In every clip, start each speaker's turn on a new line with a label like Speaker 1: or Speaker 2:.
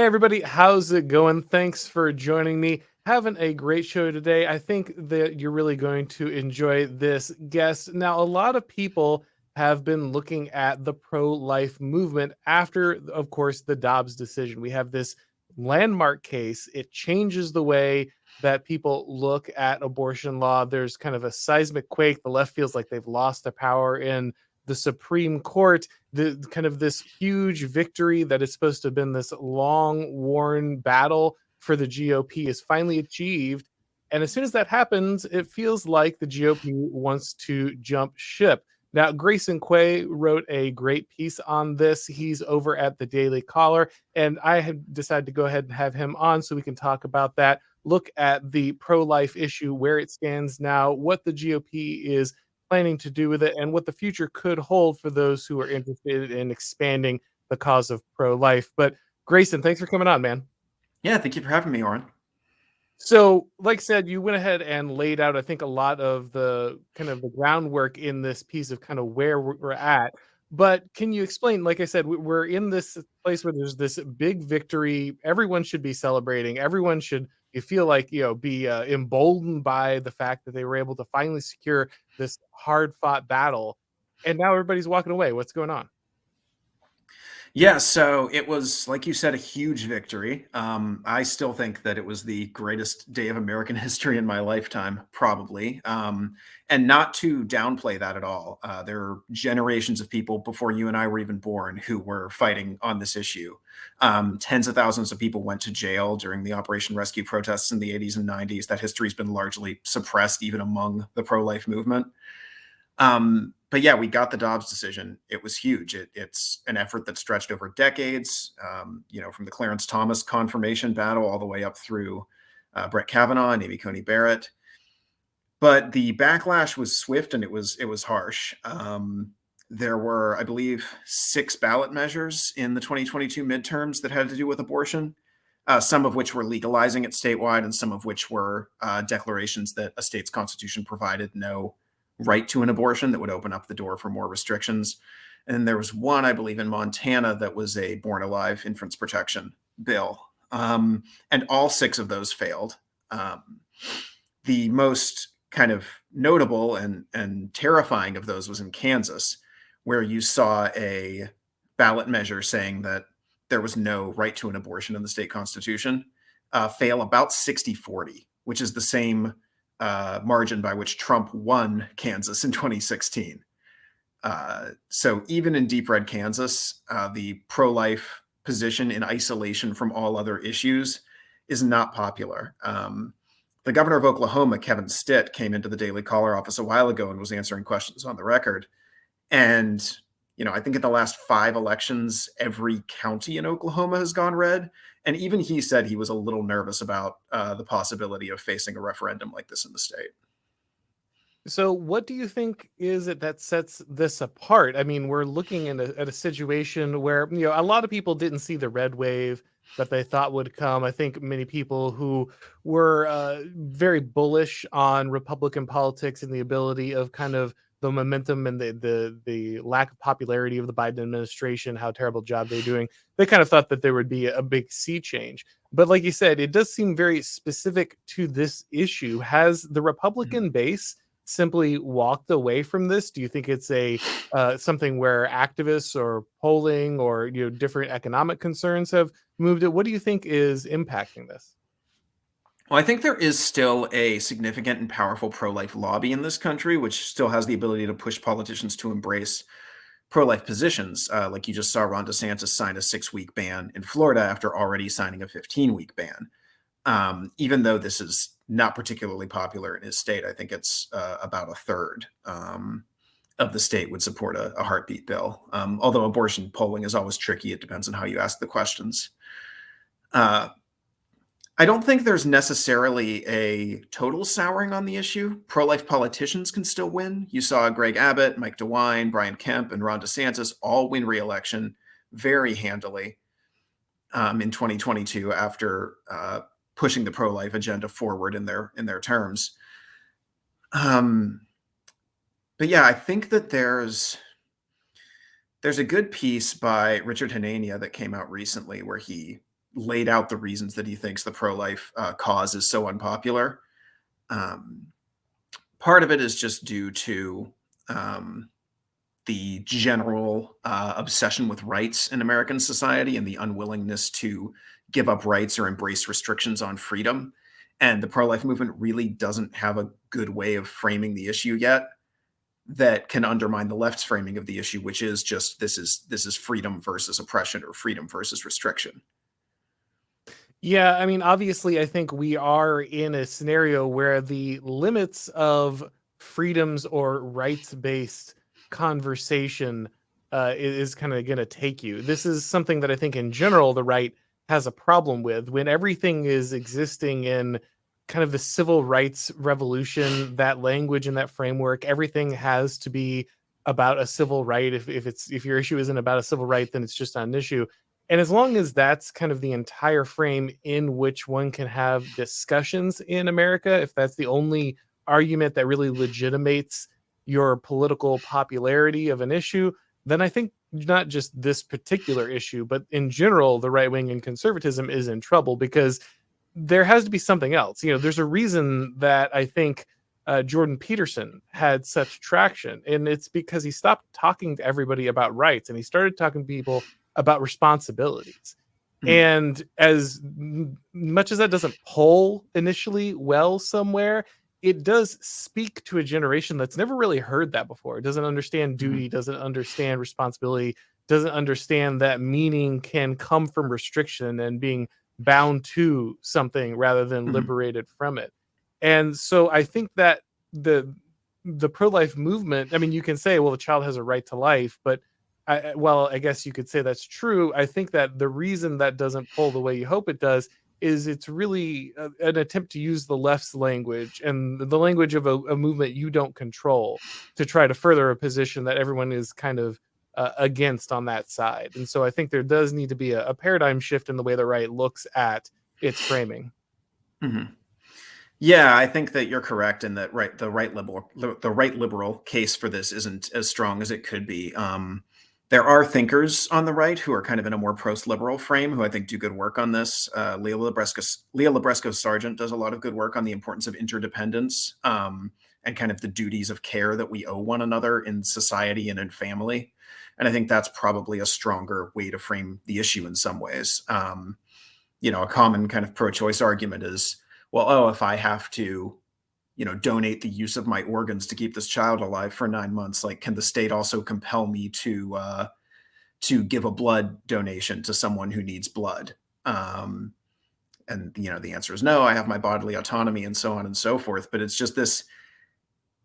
Speaker 1: everybody. How's it going? Thanks for joining me. Having a great show today. I think that you're really going to enjoy this guest. Now, a lot of people have been looking at the pro-life movement after, of course, the Dobbs decision. We have this landmark case. It changes the way that people look at abortion law. There's kind of a seismic quake. The left feels like they've lost their power in the Supreme Court. The kind of this huge victory that is supposed to have been this long worn battle for the GOP is finally achieved. And as soon as that happens, it feels like the GOP wants to jump ship. Now, Grayson Quay wrote a great piece on this. He's over at the Daily Caller, and I have decided to go ahead and have him on so we can talk about that, look at the pro-life issue, where it stands now, what the GOP is planning to do with it, and what the future could hold for those who are interested in expanding the cause of pro-life. But Grayson, thanks for coming on, man.
Speaker 2: Yeah, thank you for having me, Auron.
Speaker 1: So, like I said, you went ahead and laid out, I think, a lot of the kind of the groundwork in this piece of kind of where we're at. But can you explain, like I said, we're in this place where there's this big victory. Everyone should be celebrating. Everyone should, you feel like, be emboldened by the fact that they were able to finally secure this hard fought battle. And now everybody's walking away. What's going on?
Speaker 2: Yeah, so it was, like you said, a huge victory. I still think that it was the greatest day of American history in my lifetime, probably. And not to downplay that at all. There are generations of people before you and I were even born who were fighting on this issue. Tens of thousands of people went to jail during the Operation Rescue protests in the 80s and 90s. That history's been largely suppressed, even among the pro-life movement. But yeah, we got the Dobbs decision. It was huge. It's an effort that stretched over decades, from the Clarence Thomas confirmation battle all the way up through Brett Kavanaugh and Amy Coney Barrett. But the backlash was swift and it was harsh. There were, I believe, 6 ballot measures in the 2022 midterms that had to do with abortion, some of which were legalizing it statewide and some of which were declarations that a state's constitution provided no right to an abortion that would open up the door for more restrictions. And there was one, I believe, in Montana that was a born alive infants protection bill. And all 6 of those failed. The most kind of notable and terrifying of those was in Kansas, where you saw a ballot measure saying that there was no right to an abortion in the state constitution fail about 60-40, which is the same margin by which Trump won Kansas in 2016. So even in deep red Kansas, the pro-life position in isolation from all other issues is not popular. The governor of Oklahoma, Kevin Stitt, came into the Daily Caller office a while ago and was answering questions on the record. And, I think in the last 5 elections, every county in Oklahoma has gone red. And even he said he was a little nervous about the possibility of facing a referendum like this in the state.
Speaker 1: So, what do you think is it that sets this apart? I mean, we're looking at a situation where a lot of people didn't see the red wave that they thought would come. I think many people who were very bullish on Republican politics and the ability of kind of the momentum and the lack of popularity of the Biden administration, how terrible job they're doing, they kind of thought that there would be a big sea change. But like you said, it does seem very specific to this issue. Has the Republican base simply walked away from this? Do you think it's a something where activists or polling or different economic concerns have moved it? What do you think is impacting this?
Speaker 2: Well, I think there is still a significant and powerful pro-life lobby in this country, which still has the ability to push politicians to embrace pro-life positions. Like you just saw Ron DeSantis sign a 6-week ban in Florida after already signing a 15-week ban. Even though this is not particularly popular in his state, I think it's about a third of the state would support a heartbeat bill. Although abortion polling is always tricky. It depends on how you ask the questions. I don't think there's necessarily a total souring on the issue. Pro-life politicians can still win. You saw Greg Abbott, Mike DeWine, Brian Kemp, and Ron DeSantis all win re-election very handily in 2022 after pushing the pro-life agenda forward in their terms. But yeah, I think that there's a good piece by Richard Hanania that came out recently where he laid out the reasons that he thinks the pro-life cause is so unpopular. Um, Part of it is just due to um, the general obsession with rights in American society and the unwillingness to give up rights or embrace restrictions on freedom. And the pro-life movement really doesn't have a good way of framing the issue yet that can undermine the left's framing of the issue, which is just this is freedom versus oppression or freedom versus restriction.
Speaker 1: Yeah, I mean, obviously, I think we are in a scenario where the limits of freedoms or rights-based conversation is kind of going to take you. This is something that I think, in general, the right has a problem with when everything is existing in kind of the civil rights revolution. That language and that framework, everything has to be about a civil right. If your issue isn't about a civil right, then it's just not an issue. And as long as that's kind of the entire frame in which one can have discussions in America, if that's the only argument that really legitimates your political popularity of an issue, then I think not just this particular issue, but in general, the right wing and conservatism is in trouble because there has to be something else. There's a reason that I think Jordan Peterson had such traction, and it's because he stopped talking to everybody about rights and he started talking to people about responsibilities.
Speaker 2: Mhm.
Speaker 1: And as much as that doesn't poll initially well somewhere, it does speak to a generation that's never really heard that before. It doesn't understand
Speaker 2: Mhm.
Speaker 1: duty, doesn't understand responsibility, doesn't understand that meaning can come from restriction and being bound to something rather than
Speaker 2: Mhm.
Speaker 1: liberated from it. And so I think that the pro-life movement, I mean, you can say, well, the child has a right to life, but I guess you could say that's true. I think that the reason that doesn't pull the way you hope it does is it's really an attempt to use the left's language and the language of a movement you don't control to try to further a position that everyone is kind of against on that side. And so I think there does need to be a paradigm shift in the way the right looks at its framing.
Speaker 2: Mhm. Yeah, I think that you're correct in that the right liberal case for this isn't as strong as it could be. There are thinkers on the right who are kind of in a more post-liberal frame who I think do good work on this. Leah Labresco Sargent does a lot of good work on the importance of interdependence and kind of the duties of care that we owe one another in society and in family. And I think that's probably a stronger way to frame the issue in some ways. A common kind of pro-choice argument is, well, oh, if I have to, donate the use of my organs to keep this child alive for 9 months, like, can the state also compel me to give a blood donation to someone who needs blood? And the answer is no. I have my bodily autonomy, and so on and so forth. But it's just this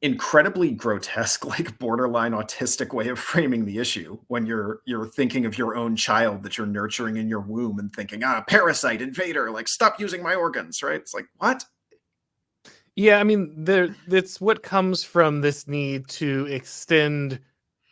Speaker 2: incredibly grotesque, like borderline autistic way of framing the issue when you're thinking of your own child that you're nurturing in your womb and thinking, parasite, invader, like, stop using my organs, right? It's like, what?
Speaker 1: Yeah, I mean, that's what comes from this need to extend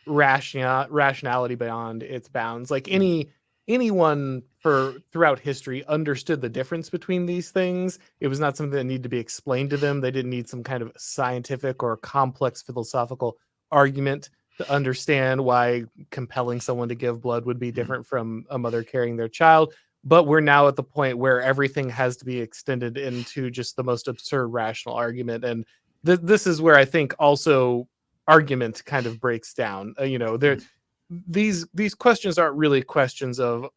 Speaker 1: rationality beyond its bounds. Like
Speaker 2: Mhm.
Speaker 1: anyone for throughout history understood the difference between these things. It was not something that needed to be explained to them. They didn't need some kind of scientific or complex philosophical argument to understand why compelling someone to give blood would be
Speaker 2: Mhm.
Speaker 1: different from a mother carrying their child. But we're now at the point where everything has to be extended into just the most absurd rational argument. And this is where I think also argument kind of breaks down. There
Speaker 2: Mhm.
Speaker 1: these questions aren't really questions of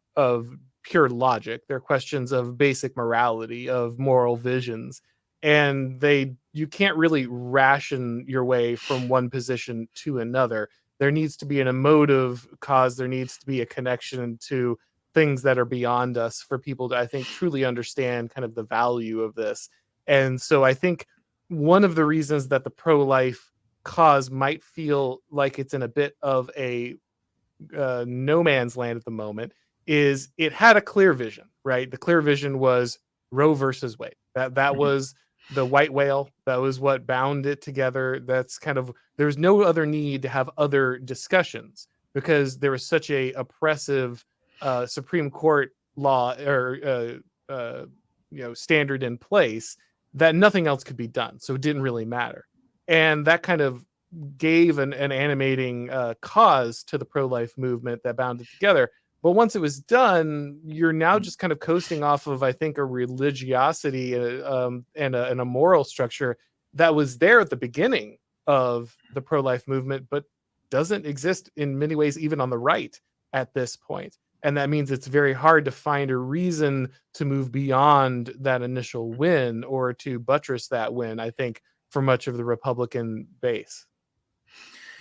Speaker 1: pure logic. They're questions of basic morality, of moral visions, and you can't really ration your way from one position to another. There needs to be an emotive cause. There needs to be a connection to things that are beyond us for people to, I think, truly understand kind of the value of this. And so I think one of the reasons that the pro-life cause might feel like it's in a bit of a no man's land at the moment is it had a clear vision, right? The clear vision was Roe versus Wade. That
Speaker 2: Mhm.
Speaker 1: was the white whale. That was what bound it together. That's kind of there's no other need to have other discussions because there was such a oppressive Supreme Court law or standard in place that nothing else could be done. So it didn't really matter. And that kind of gave an animating cause to the pro-life movement that bound it together. But once it was done, you're now just kind of coasting off of, I think, a religiosity and a moral structure that was there at the beginning of the pro-life movement, but doesn't exist in many ways, even on the right at this point. And that means it's very hard to find a reason to move beyond that initial win or to buttress that win, I think, for much of the Republican base.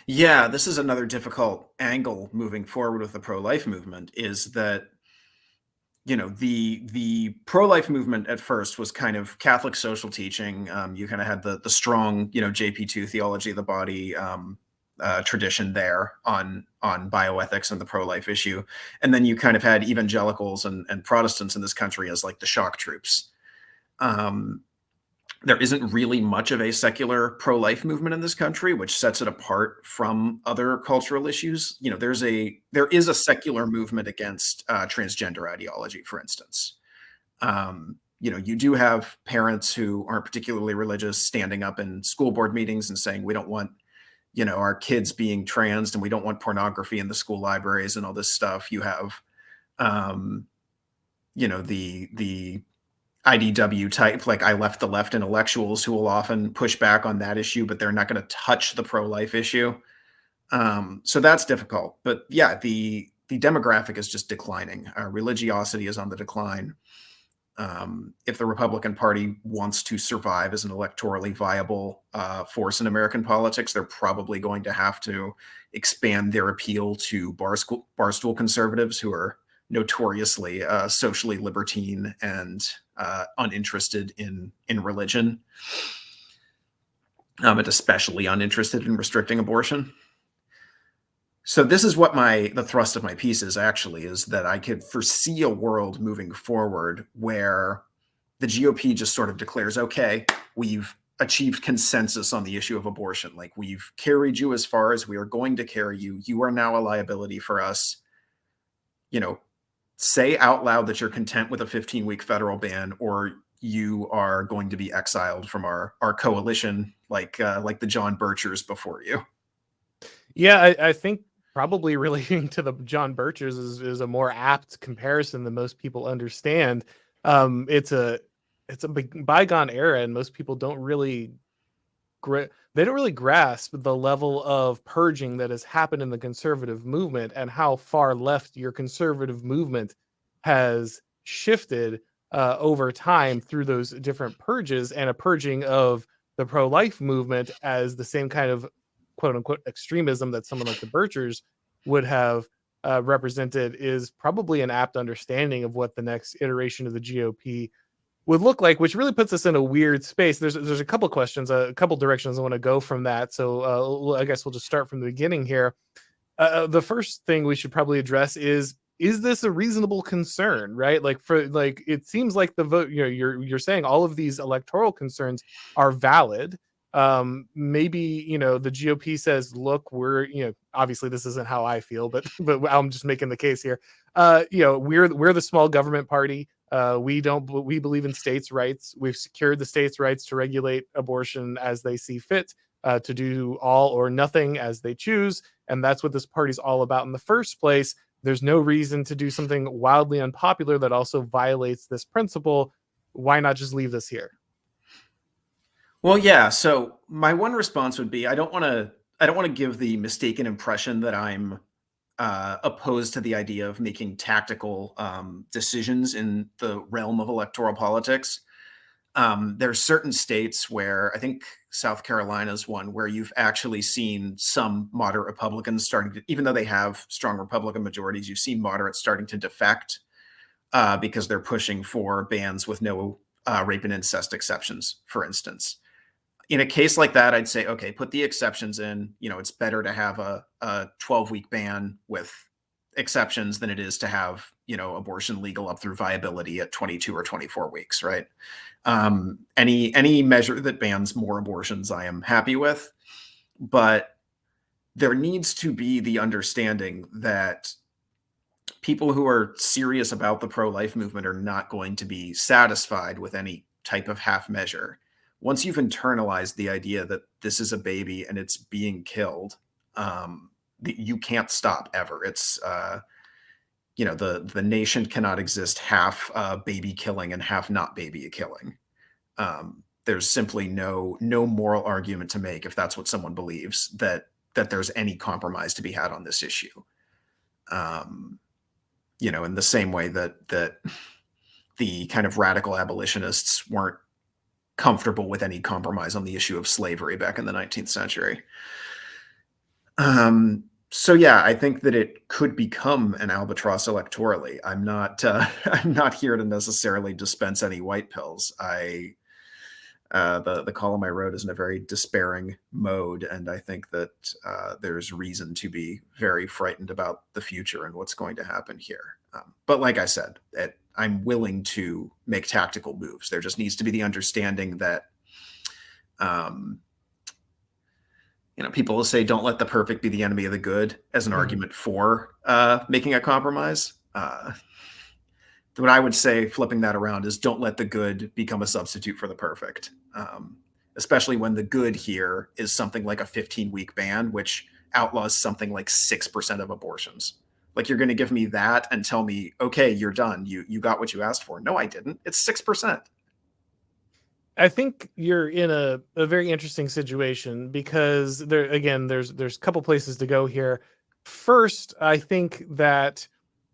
Speaker 2: Yeah, this is another difficult angle moving forward with the pro-life movement, is that the pro-life movement at first was kind of Catholic social teaching. You kind of had the strong JP2 theology of the body tradition there on bioethics and the pro-life issue, and then you kind of had evangelicals and Protestants in this country as like the shock troops. Um, there isn't really much of a secular pro-life movement in this country, which sets it apart from other cultural issues. There is a secular movement against transgender ideology, for instance. You do have parents who aren't particularly religious standing up in school board meetings and saying, we don't want our kids being trans, and we don't want pornography in the school libraries and all this stuff. You have the IDW type, like I left the left intellectuals, who will often push back on that issue, but they're not going to touch the pro-life issue. So that's difficult. But yeah, the demographic is just declining. Religiosity is on the decline. If the Republican Party wants to survive as an electorally viable force in American politics, they're probably going to have to expand their appeal to barstool conservatives, who are notoriously socially libertine and uninterested in religion, and especially uninterested in restricting abortion. So this is what the thrust of my piece is, actually, is that I could foresee a world moving forward where the GOP just sort of declares, okay, we've achieved consensus on the issue of abortion. Like, we've carried you as far as we are going to carry you. You are now a liability for us. Say out loud that you're content with a 15-week federal ban, or you are going to be exiled from our coalition, like the John Birchers before you.
Speaker 1: Yeah, I think probably relating to the John Birchers is a more apt comparison than most people understand. It's a bygone era, and most people don't really grasp the level of purging that has happened in the conservative movement and how far left your conservative movement has shifted over time through those different purges, and a purging of the pro-life movement as the same kind of quote unquote extremism that someone like the Birchers would have represented is probably an apt understanding of what the next iteration of the GOP would look like, which really puts us in a weird space. There's a couple questions, a couple directions I want to go from that. So I guess we'll just start from the beginning here. The first thing we should probably address is this a reasonable concern, right? It seems like the vote, you're saying all of these electoral concerns are valid. Maybe the GOP says, look, we're obviously this isn't how I feel, but I'm just making the case here. We're the small government party. We believe in states' rights. We've secured the states' rights to regulate abortion as they see fit, to do all or nothing as they choose. And that's what this party's all about in the first place. There's no reason to do something wildly unpopular that also violates this principle. Why not just leave this here?
Speaker 2: Well, yeah. So my one response would be, I don't want to give the mistaken impression that I'm opposed to the idea of making tactical decisions in the realm of electoral politics. There's certain states where, I think South Carolina is one, where you've actually seen some moderate Republicans starting to, even though they have strong Republican majorities, you've seen moderates starting to defect because they're pushing for bans with no rape and incest exceptions, for instance. In a case like that, I'd say, okay, put the exceptions in. It's better to have a 12-week ban with exceptions than it is to have, abortion legal up through viability at 22 or 24 weeks, right? Any measure that bans more abortions, I am happy with. But there needs to be the understanding that people who are serious about the pro-life movement are not going to be satisfied with any type of half measure. Once you've internalized the idea that this is a baby and it's being killed, you can't stop ever. the nation cannot exist half baby killing and half not baby killing. There's simply no moral argument to make if that's what someone believes, that there's any compromise to be had on this issue. In the same way that the kind of radical abolitionists weren't comfortable with any compromise on the issue of slavery back in the 19th century. So yeah, I think that it could become an albatross electorally. I'm not I'm not here to necessarily dispense any white pills. The column I wrote is in a very despairing mode, and I think that there's reason to be very frightened about the future and what's going to happen here. But like I said, I'm willing to make tactical moves. There just needs to be the understanding that, people will say, "Don't let the perfect be the enemy of the good," as an argument for making a compromise. What I would say, flipping that around, is don't let the good become a substitute for the perfect. Especially when the good here is something like a 15-week ban, which outlaws something like 6% of abortions. Like, you're going to give me that and tell me, okay, you're done. You got what you asked for. No, I didn't. It's 6%.
Speaker 1: I think you're in a very interesting situation because there's a couple places to go here. First, I think that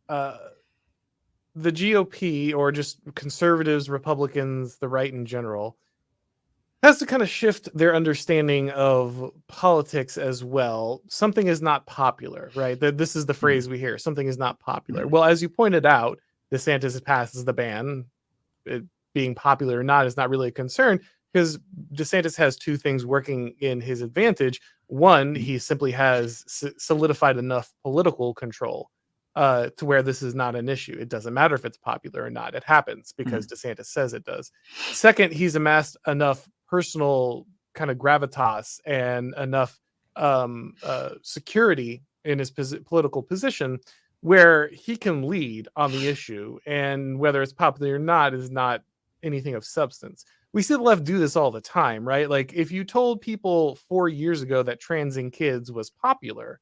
Speaker 1: the GOP, or just conservatives, Republicans, the right in general, has to kind of shift their understanding of politics as well. Something is not popular, right? This is the phrase we hear. Something is not popular. Well, as you pointed out, DeSantis passes the ban. It being popular or not is not really a concern, because DeSantis has two things working in his advantage. One, he simply has solidified enough political control to where this is not an issue. It doesn't matter if it's popular or not. It happens because DeSantis says it does. Second, he's amassed enough personal kind of gravitas and enough security in his political position where he can lead on the issue, and whether it's popular or not is not anything of substance. We see the left do this all the time, right? Like, if you told people 4 years ago that transing kids was popular,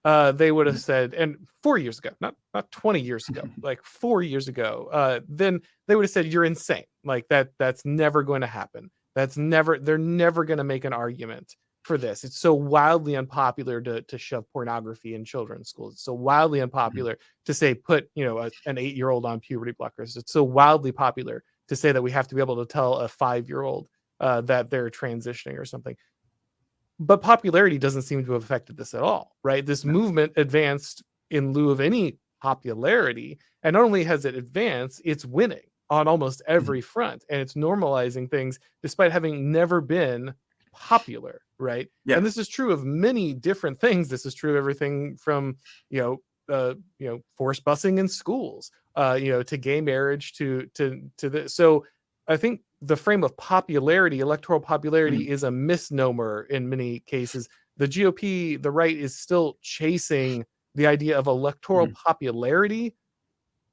Speaker 1: they would have said, and 4 years ago, not 20 years ago, like 4 years ago, then they would have said, you're insane. Like, that's never going to happen. They're never going to make an argument for this. It's so wildly unpopular to shove pornography in children's schools. It's so wildly unpopular to say, put, an 8-year-old on puberty blockers. It's so wildly popular to say that we have to be able to tell a 5-year-old that they're transitioning or something. But popularity doesn't seem to have affected this at all, right? This movement advanced in lieu of any popularity. And not only has it advanced, it's winning on almost every front. And it's normalizing things despite having never been popular, right?
Speaker 2: Yeah.
Speaker 1: And this is true of many different things. This is true of everything from, forced busing in schools, to gay marriage, to this. So I think the frame of popularity, electoral popularity, is a misnomer in many cases. The GOP, the right, is still chasing the idea of electoral popularity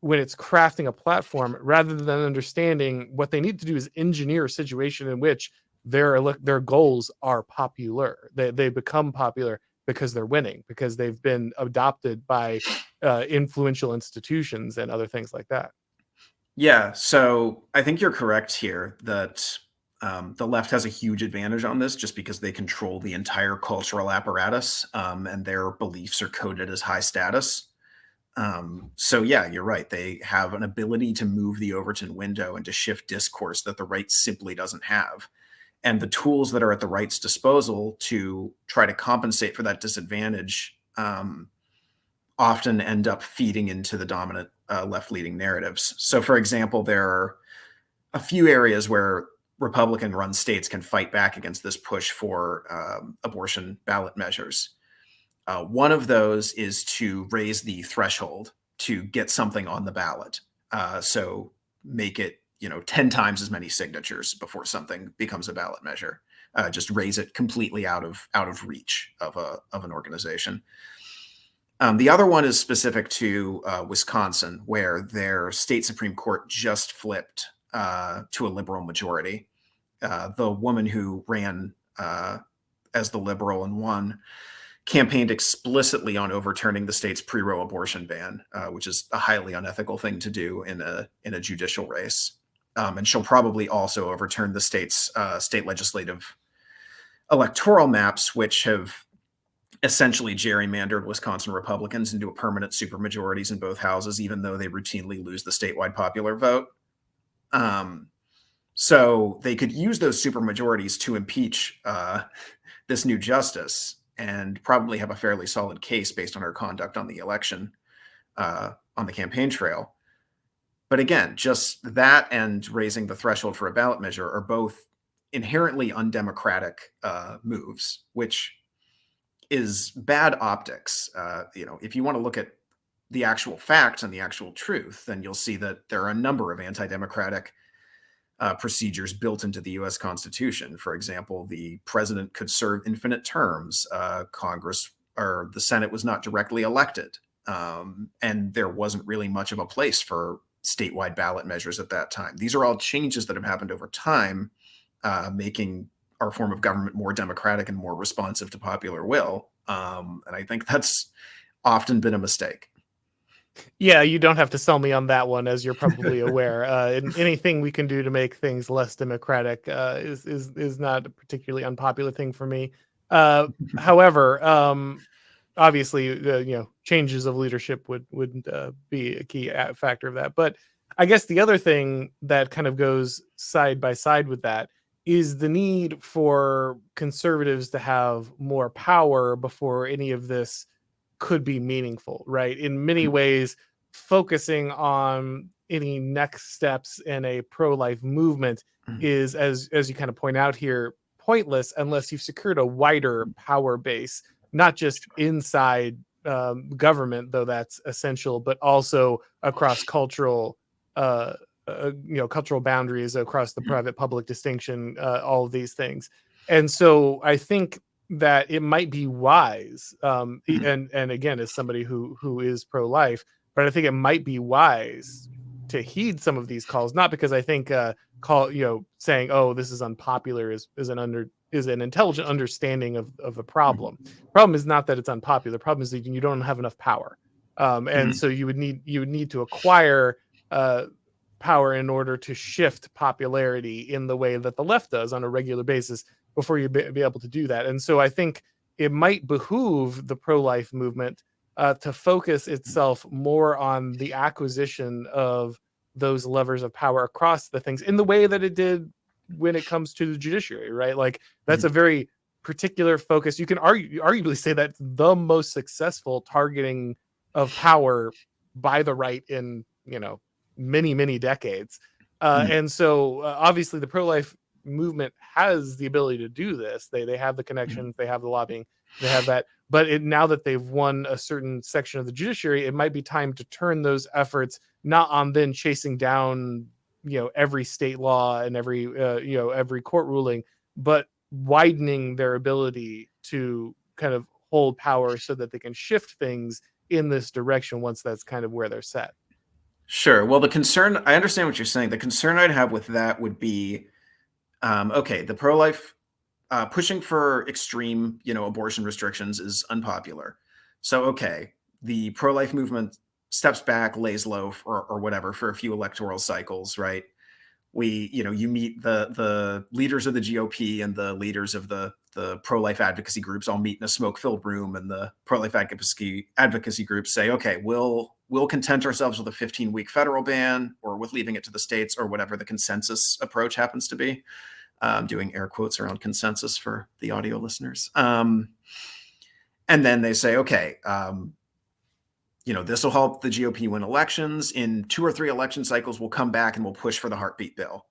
Speaker 1: when it's crafting a platform, rather than understanding what they need to do is engineer a situation in which their goals are popular. They become popular because they're winning, because they've been adopted by influential institutions and other things like that.
Speaker 2: Yeah, so I think you're correct here that the left has a huge advantage on this just because they control the entire cultural apparatus, and their beliefs are coded as high status. So yeah, you're right. They have an ability to move the Overton window and to shift discourse that the right simply doesn't have. And the tools that are at the right's disposal to try to compensate for that disadvantage often end up feeding into the dominant left-leaning narratives. So, for example, there are a few areas where Republican-run states can fight back against this push for abortion ballot measures. One of those is to raise the threshold to get something on the ballot. So make it, 10 times as many signatures before something becomes a ballot measure. Just raise it completely out of reach of an organization. The other one is specific to Wisconsin, where their state Supreme Court just flipped to a liberal majority. The woman who ran as the liberal and won campaigned explicitly on overturning the state's pre-Roe abortion ban, which is a highly unethical thing to do in a judicial race. And she'll probably also overturn the state's state legislative electoral maps, which have essentially gerrymandered Wisconsin Republicans into a permanent supermajorities in both houses, even though they routinely lose the statewide popular vote. So they could use those supermajorities to impeach this new justice and probably have a fairly solid case based on her conduct on the election, on the campaign trail. But again, just that and raising the threshold for a ballot measure are both inherently undemocratic moves, which is bad optics. If you want to look at the actual facts and the actual truth, then you'll see that there are a number of anti-democratic procedures built into the U.S. Constitution. For example, the president could serve infinite terms. Congress or the Senate was not directly elected, and there wasn't really much of a place for statewide ballot measures at that time. These are all changes that have happened over time, making our form of government more democratic and more responsive to popular will. And I think that's often been a mistake.
Speaker 1: Yeah, you don't have to sell me on that one, as you're probably aware. And anything we can do to make things less democratic is not a particularly unpopular thing for me. However, obviously, changes of leadership would be a key factor of that. But I guess the other thing that kind of goes side by side with that is the need for conservatives to have more power before any of this could be meaningful, right? In many ways, focusing on any next steps in a pro-life movement is, as you kind of point out here, pointless unless you've secured a wider power base, not just inside government, though that's essential, but also across cultural cultural boundaries, across the private public distinction, all of these things. And so I think that it might be wise, and again, as somebody who is pro-life, but I think it might be wise to heed some of these calls, not because I think saying, oh, this is unpopular is an intelligent understanding of a problem. Problem is not that it's unpopular. The problem is that you don't have enough power, and so you would need to acquire power in order to shift popularity in the way that the left does on a regular basis before you be able to do that. And so I think it might behoove the pro-life movement to focus itself more on the acquisition of those levers of power across the things in the way that it did when it comes to the judiciary, right? Like that's a very particular focus. You can arguably say that's the most successful targeting of power by the right in, many, many decades. And so obviously the pro-life movement has the ability to do this. They have the connections, they have the lobbying, they have that. But now that they've won a certain section of the judiciary, it might be time to turn those efforts not on then chasing down every state law and every court ruling, but widening their ability to kind of hold power so that they can shift things in this direction once that's kind of where they're set.
Speaker 2: Sure. Well, I understand what you're saying. The concern I'd have with that would be, okay, the pro-life pushing for extreme, abortion restrictions is unpopular. So, okay, the pro-life movement steps back, lays low or whatever for a few electoral cycles, right? You meet the leaders of the GOP and the leaders of the pro-life advocacy groups all meet in a smoke-filled room, and the pro-life advocacy groups say, okay, we'll content ourselves with a 15-week federal ban, or with leaving it to the states, or whatever the consensus approach happens to be. Doing air quotes around consensus for the audio listeners. And then they say, okay, this will help the GOP win elections. In 2 or 3 election cycles, we'll come back and we'll push for the heartbeat bill.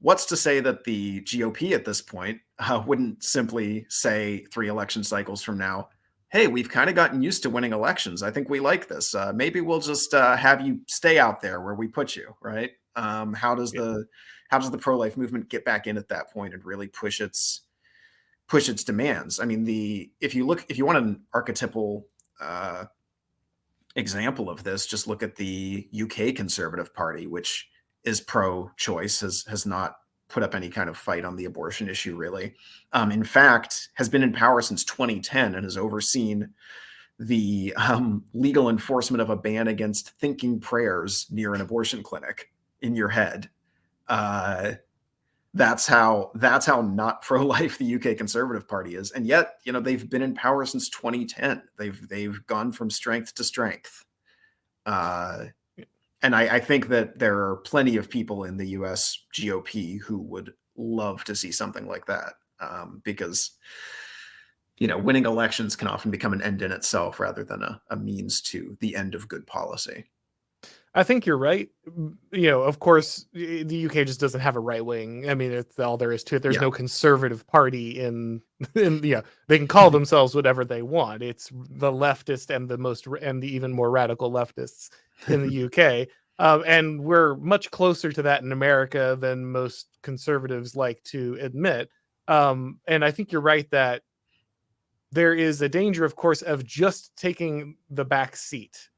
Speaker 2: What's to say that the GOP at this point wouldn't simply say 3 election cycles from now, hey, we've kind of gotten used to winning elections. I think we like this. Maybe we'll just have you stay out there where we put you, right? How does the pro-life movement get back in at that point and really push its demands? I mean, if you want an archetypal example of this, just look at the UK Conservative Party, which is pro-choice, has not put up any kind of fight on the abortion issue, really. In fact, has been in power since 2010 and has overseen the legal enforcement of a ban against thinking prayers near an abortion clinic in your head. That's how not pro-life the UK Conservative Party is, and yet they've been in power since 2010. They've gone from strength to strength, and I think that there are plenty of people in the US GOP who would love to see something like that, because winning elections can often become an end in itself rather than a means to the end of good policy.
Speaker 1: I think you're right. Of course, the UK just doesn't have a right wing. I mean, it's all there is to it. There's
Speaker 2: Yeah.
Speaker 1: no conservative party in they can call themselves whatever they want. It's the leftist and the even more radical leftists in the UK. And we're much closer to that in America than most conservatives like to admit. And I think you're right that there is a danger, of course, of just taking the back seat.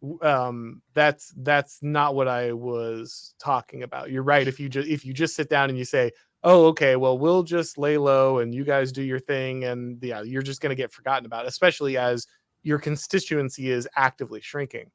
Speaker 1: That's not what I was talking about. You're right. If you just sit down and you say, "Oh, okay, well, we'll just lay low and you guys do your thing," and you're just going to get forgotten about, especially as your constituency is actively shrinking,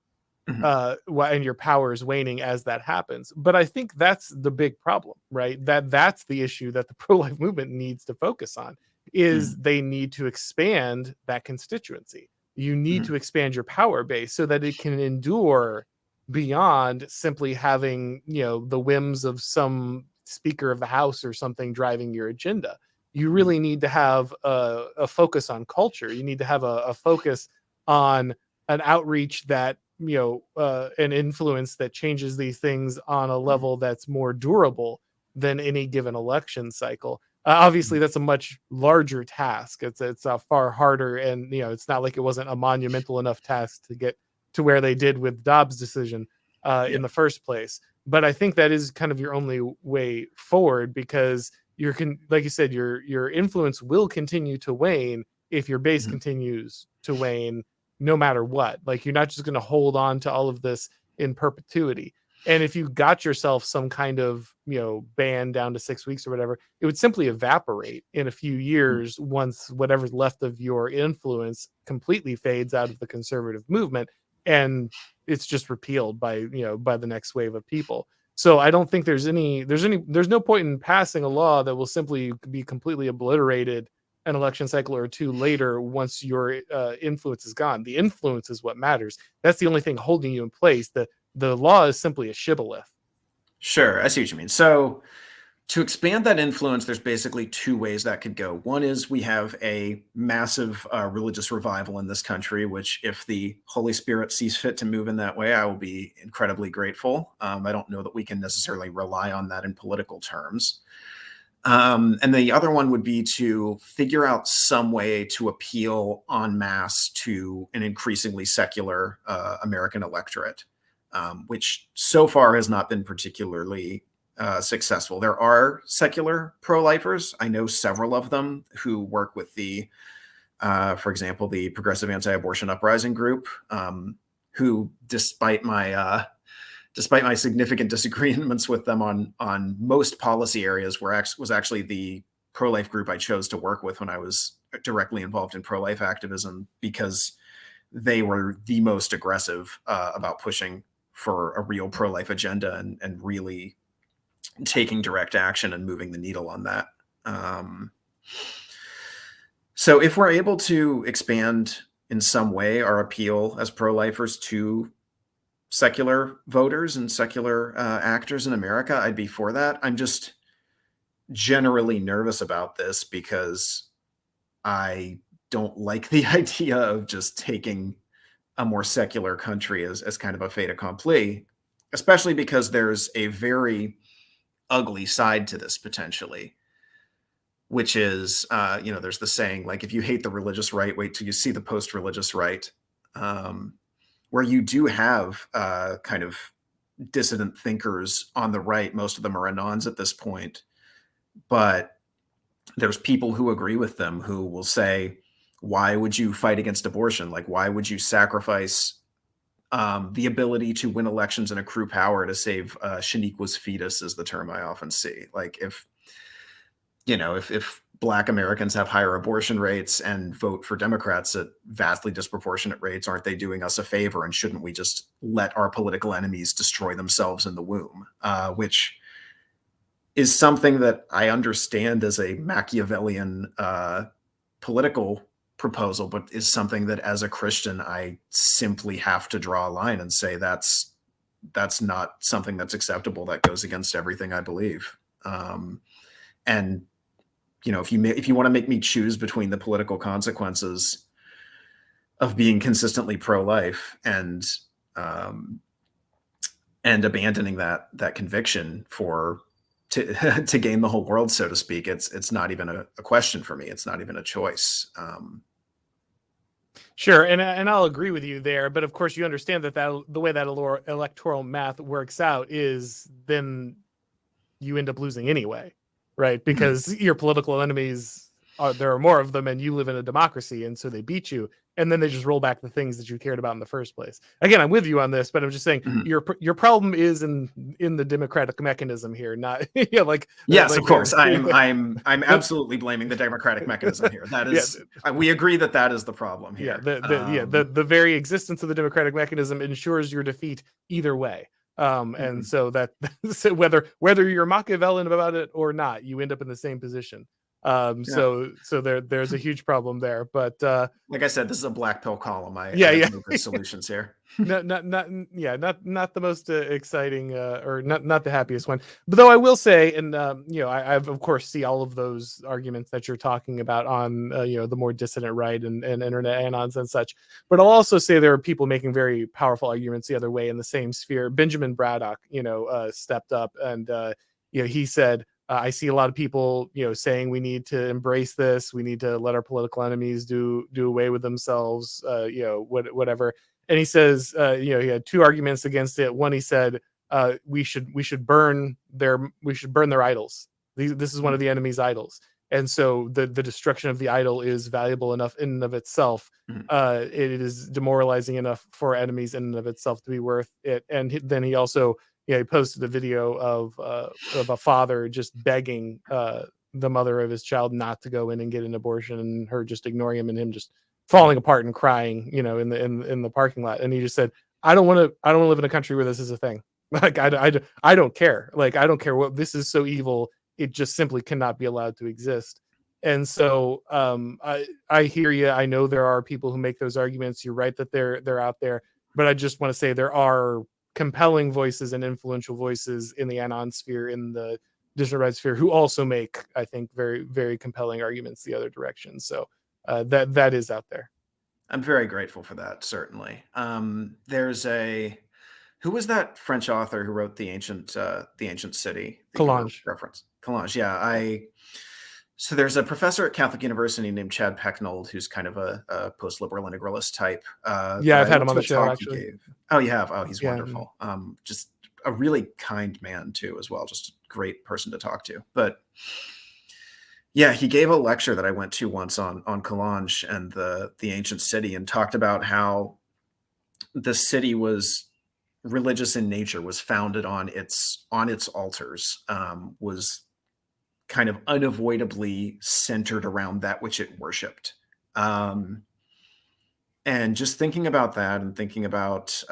Speaker 1: and your power is waning as that happens. But I think that's the big problem, right? That's the issue that the pro-life movement needs to focus on. Is they need to expand that constituency. You need to expand your power base so that it can endure beyond simply having, the whims of some speaker of the house or something driving your agenda. You really need to have a focus on culture. You need to have a focus on an outreach that, an influence that changes these things on a level that's more durable than any given election cycle. Obviously, that's a much larger task. It's far harder, and it's not like it wasn't a monumental enough task to get to where they did with Dobbs' decision in the first place. But I think that is kind of your only way forward, because like you said, your influence will continue to wane if your base continues to wane, no matter what. Like, you're not just going to hold on to all of this in perpetuity. And if you got yourself some kind of, ban down to 6 weeks or whatever, it would simply evaporate in a few years once whatever's left of your influence completely fades out of the conservative movement, and it's just repealed by the next wave of people. So I don't think there's no point in passing a law that will simply be completely obliterated an election cycle or two later once your influence is gone. The influence is what matters. That's the only thing holding you in place. The law is simply a shibboleth.
Speaker 2: Sure, I see what you mean. So to expand that influence, there's basically two ways that could go. One is we have a massive religious revival in this country, which, if the Holy Spirit sees fit to move in that way, I will be incredibly grateful. I don't know that we can necessarily rely on that in political terms. And the other one would be to figure out some way to appeal en masse to an increasingly secular American electorate, which so far has not been particularly successful. There are secular pro-lifers. I know several of them who work with for example, the Progressive Anti-Abortion Uprising group, who, despite my significant disagreements with them on most policy areas, was actually the pro-life group I chose to work with when I was directly involved in pro-life activism, because they were the most aggressive about pushing for a real pro-life agenda and really taking direct action and moving the needle on that. So if we're able to expand in some way our appeal as pro-lifers to secular voters and secular actors in America, I'd be for that. I'm just generally nervous about this because I don't like the idea of just taking a more secular country as kind of a fait accompli, especially because there's a very ugly side to this potentially, which is, there's the saying, like, if you hate the religious right, wait till you see the post-religious right, where you do have kind of dissident thinkers on the right. Most of them are anons at this point, but there's people who agree with them who will say, why would you fight against abortion? Like, why would you sacrifice the ability to win elections and accrue power to save Shaniqua's fetus, is the term I often see. Like, if Black Americans have higher abortion rates and vote for Democrats at vastly disproportionate rates, aren't they doing us a favor? And shouldn't we just let our political enemies destroy themselves in the womb? Which is something that I understand as a Machiavellian political proposal, but is something that as a Christian, I simply have to draw a line and say that's not something that's acceptable. That goes against everything I believe. And if you want to make me choose between the political consequences of being consistently pro-life and abandoning that conviction to gain the whole world, so to speak, it's not even a question for me. It's not even a choice.
Speaker 1: Sure, and I'll agree with you there, but of course you understand that the way that electoral math works out is then you end up losing anyway, right? Because your political enemies there are more of them, and you live in a democracy, and so they beat you, and then they just roll back the things that you cared about in the first place. Again, I'm with you on this, but I'm just saying your problem is in the democratic mechanism here, not
Speaker 2: yes,
Speaker 1: like
Speaker 2: of course. I'm absolutely blaming the democratic mechanism here. That is, we agree that is the problem here.
Speaker 1: The very existence of the democratic mechanism ensures your defeat either way. And so so whether you're Machiavellian about it or not, you end up in the same position. So there's a huge problem there, but
Speaker 2: like I said, this is a black pill column. I have no good solutions here.
Speaker 1: not the most exciting or not the happiest one, but though I will say, and I've of course see all of those arguments that you're talking about on the more dissident right and internet anons and such, but I'll also say there are people making very powerful arguments the other way in the same sphere. Benjamin Braddock stepped up and he said, I see a lot of people, saying we need to embrace this. We need to let our political enemies do away with themselves, whatever. And he says, he had two arguments against it. One, he said, we should burn their idols. This is one of the enemy's idols. And so the destruction of the idol is valuable enough in and of itself. It is demoralizing enough for enemies in and of itself to be worth it. And then he also, he posted a video of a father just begging the mother of his child not to go in and get an abortion, and her just ignoring him, and him just falling apart and crying, in the parking lot. And he just said, I don't want to live in a country where this is a thing. Like I don't care. Like I don't care what, this is so evil. It just simply cannot be allowed to exist. And so I hear you. I know there are people who make those arguments. You're right that they're out there, but I just want to say there are compelling voices and influential voices in the anon sphere, in the dissident right sphere, who also make, I think, very, very compelling arguments the other direction. So that is out there.
Speaker 2: I'm very grateful for that. Certainly. There's who was that French author who wrote the Ancient City?
Speaker 1: Collage
Speaker 2: Reference. Collage. Yeah. So there's a professor at Catholic University named Chad Pecknold, who's kind of a post-liberal integralist type.
Speaker 1: I've had him on the show, actually.
Speaker 2: Oh, you have? Oh, he's wonderful. Just a really kind man, too, as well. Just a great person to talk to. But yeah, he gave a lecture that I went to once on Collage and the ancient city, and talked about how the city was religious in nature, was founded on its altars, was kind of unavoidably centered around that which it worshipped. And just thinking about that, and thinking about,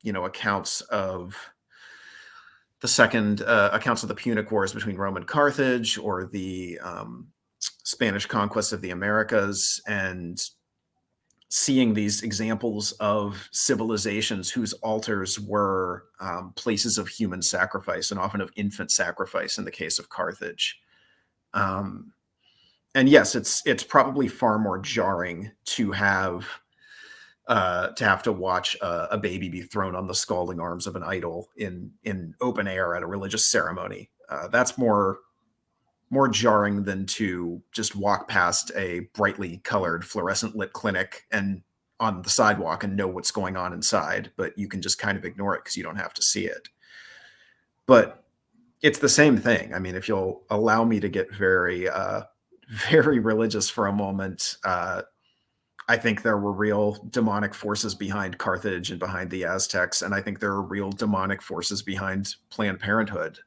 Speaker 2: accounts of the Punic Wars between Rome and Carthage, or the Spanish conquest of the Americas, and seeing these examples of civilizations whose altars were places of human sacrifice, and often of infant sacrifice in the case of Carthage. And yes, it's probably far more jarring to have to watch a baby be thrown on the scalding arms of an idol in open air at a religious ceremony. That's more jarring than to just walk past a brightly colored fluorescent lit clinic and on the sidewalk and know what's going on inside, but you can just kind of ignore it because you don't have to see it. But it's the same thing. I mean, if you'll allow me to get very, very religious for a moment, I think there were real demonic forces behind Carthage and behind the Aztecs, and I think there are real demonic forces behind Planned Parenthood.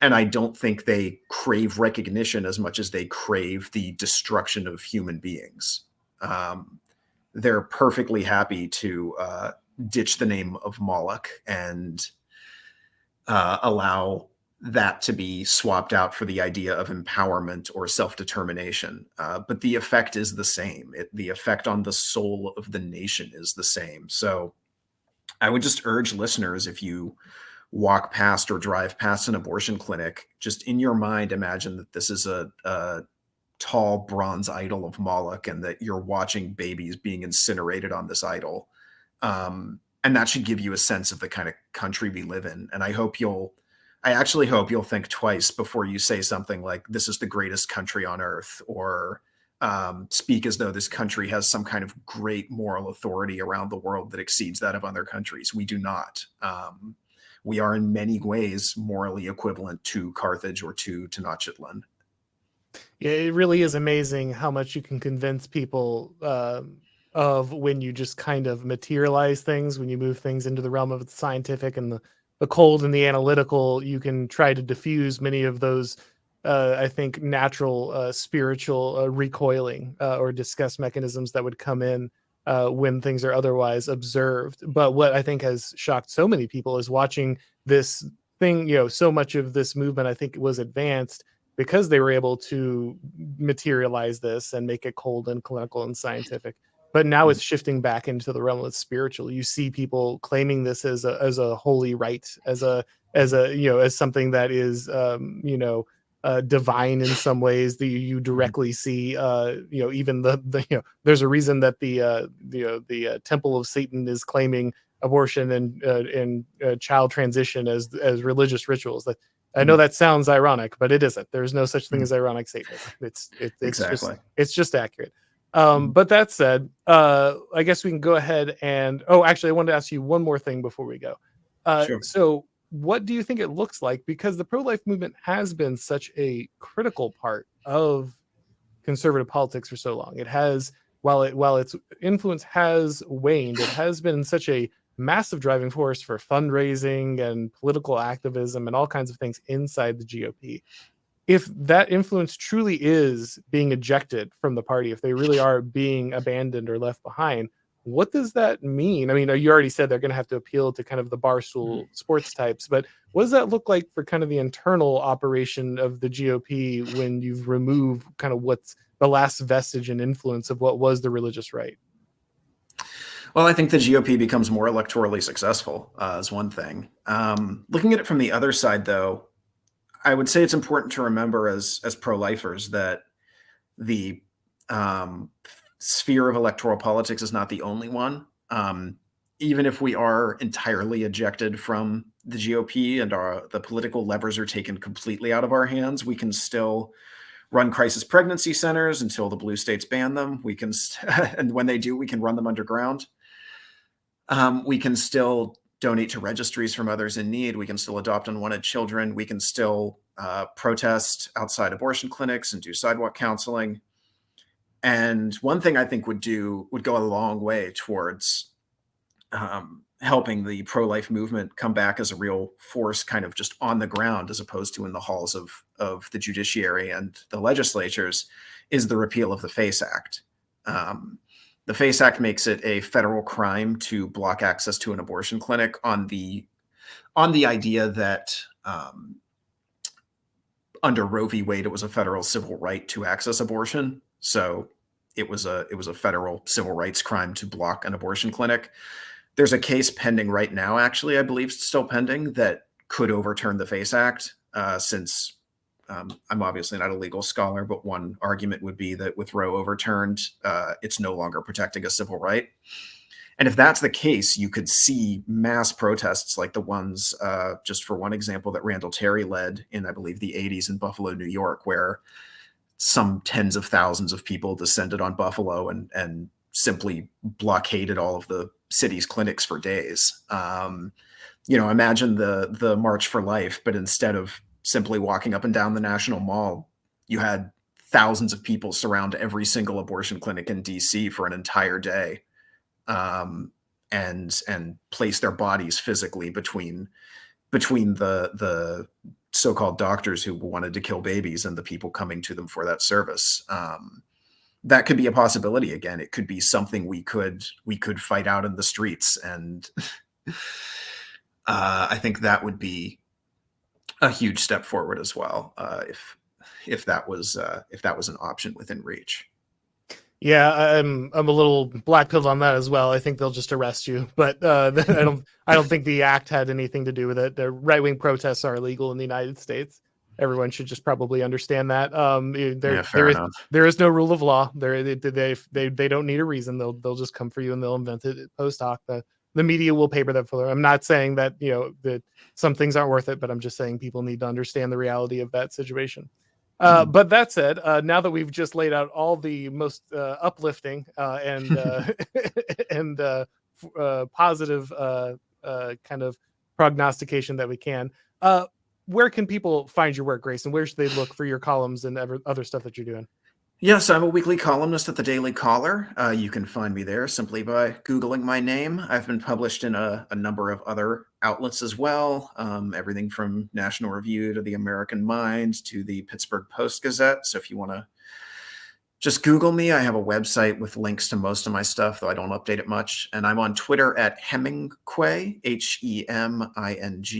Speaker 2: And I don't think they crave recognition as much as they crave the destruction of human beings. Um, they're perfectly happy to ditch the name of Moloch and allow that to be swapped out for the idea of empowerment or self-determination. But the effect is the same. The effect on the soul of the nation is the same. So I would just urge listeners, if you walk past or drive past an abortion clinic, just in your mind, imagine that this is a tall bronze idol of Moloch and that you're watching babies being incinerated on this idol. And that should give you a sense of the kind of country we live in. And I actually hope you'll think twice before you say something like, this is the greatest country on earth, or speak as though this country has some kind of great moral authority around the world that exceeds that of other countries. We do not. We are in many ways morally equivalent to Carthage or to Tenochtitlan.
Speaker 1: Yeah, it really is amazing how much you can convince people of when you just kind of materialize things, when you move things into the realm of the scientific and the cold and the analytical. You can try to diffuse many of those, I think, natural spiritual recoiling or disgust mechanisms that would come in when things are otherwise observed. But what I think has shocked so many people is watching this thing, so much of this movement, I think, was advanced because they were able to materialize this and make it cold and clinical and scientific. But now it's shifting back into the realm of spiritual. You see people claiming this as a holy right, as something that is divine in some ways. That you directly see, even the there's a reason that the Temple of Satan is claiming abortion and child transition as religious rituals. That I know that sounds ironic, but it isn't. There's no such thing as ironic Satanism.
Speaker 2: Exactly.
Speaker 1: It's just accurate.
Speaker 2: Mhm.
Speaker 1: But that said, I guess we can go ahead and actually, I wanted to ask you one more thing before we go.
Speaker 2: Sure.
Speaker 1: So what do you think it looks like? Because the pro-life movement has been such a critical part of conservative politics for so long. It has, while its influence has waned, it has been such a massive driving force for fundraising and political activism and all kinds of things inside the GOP. If that influence truly is being ejected from the party, if they really are being abandoned or left behind, what does that mean? I mean, you already said they're going to have to appeal to kind of the barstool sports types, but what does that look like for kind of the internal operation of the GOP when you've removed kind of what's the last vestige and influence of what was the religious right?
Speaker 2: Well, I think the GOP becomes more electorally successful, is one thing. Looking at it from the other side, though, I would say it's important to remember as pro-lifers that the um, sphere of electoral politics is not the only one. Even if we are entirely ejected from the GOP and the political levers are taken completely out of our hands, we can still run crisis pregnancy centers until the blue states ban them. We can, and when they do, we can run them underground. We can still donate to registries from others in need. We can still adopt unwanted children. We can still protest outside abortion clinics and do sidewalk counseling. And one thing I think would go a long way towards helping the pro-life movement come back as a real force, kind of just on the ground, as opposed to in the halls of the judiciary and the legislatures, is the repeal of the FACE Act. The FACE Act makes it a federal crime to block access to an abortion clinic on the idea that under Roe v. Wade, it was a federal civil right to access abortion. So it was a federal civil rights crime to block an abortion clinic. There's a case pending right now, actually, I believe still pending, that could overturn the FACE Act, since I'm obviously not a legal scholar, but one argument would be that with Roe overturned, it's no longer protecting a civil right. And if that's the case, you could see mass protests like the ones, just for one example, that Randall Terry led in, I believe, the 80s in Buffalo, New York, where some tens of thousands of people descended on Buffalo and simply blockaded all of the city's clinics for days. Imagine the March for Life, but instead of simply walking up and down the National Mall, you had thousands of people surround every single abortion clinic in DC for an entire day, and place their bodies physically between between the so-called doctors who wanted to kill babies and the people coming to them for that service. That could be a possibility again. It could be something we could fight out in the streets, and I think that would be a huge step forward as well, if that was an option within reach.
Speaker 1: Yeah, I'm a little black pilled on that as well. I think they'll just arrest you, but I don't think the act had anything to do with it. The right wing protests are illegal in the United States. Everyone should just probably understand that.
Speaker 2: Yeah, fair enough.
Speaker 1: There is no rule of law. They don't need a reason. They'll just come for you and they'll invent it post hoc. The media will paper that for them. I'm not saying that that some things aren't worth it, but I'm just saying people need to understand the reality of that situation. But that said, now that we've just laid out all the most uplifting and and positive kind of prognostication that we can, where can people find your work, Grayson? Where should they look for your columns and other stuff that you're doing?
Speaker 2: Yes, I'm a weekly columnist at the Daily Caller. You can find me there simply by Googling my name. I've been published in a number of other outlets as well, everything from National Review to the American Mind to the Pittsburgh Post-Gazette. So if you want to just Google me, I have a website with links to most of my stuff, though I don't update it much. And I'm on Twitter at Hemingquay, HEMINGQUAY.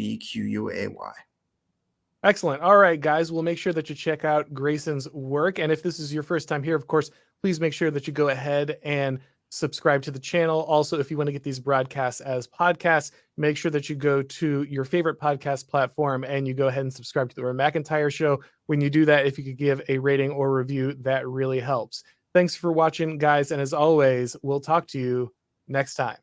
Speaker 1: Excellent. All right, guys, we'll make sure that you check out Grayson's work. And if this is your first time here, of course, please make sure that you go ahead and subscribe to the channel. Also, if you want to get these broadcasts as podcasts, make sure that you go to your favorite podcast platform and you go ahead and subscribe to the MacIntyre Show. When you do that, if you could give a rating or review, that really helps. Thanks for watching, guys. And as always, we'll talk to you next time.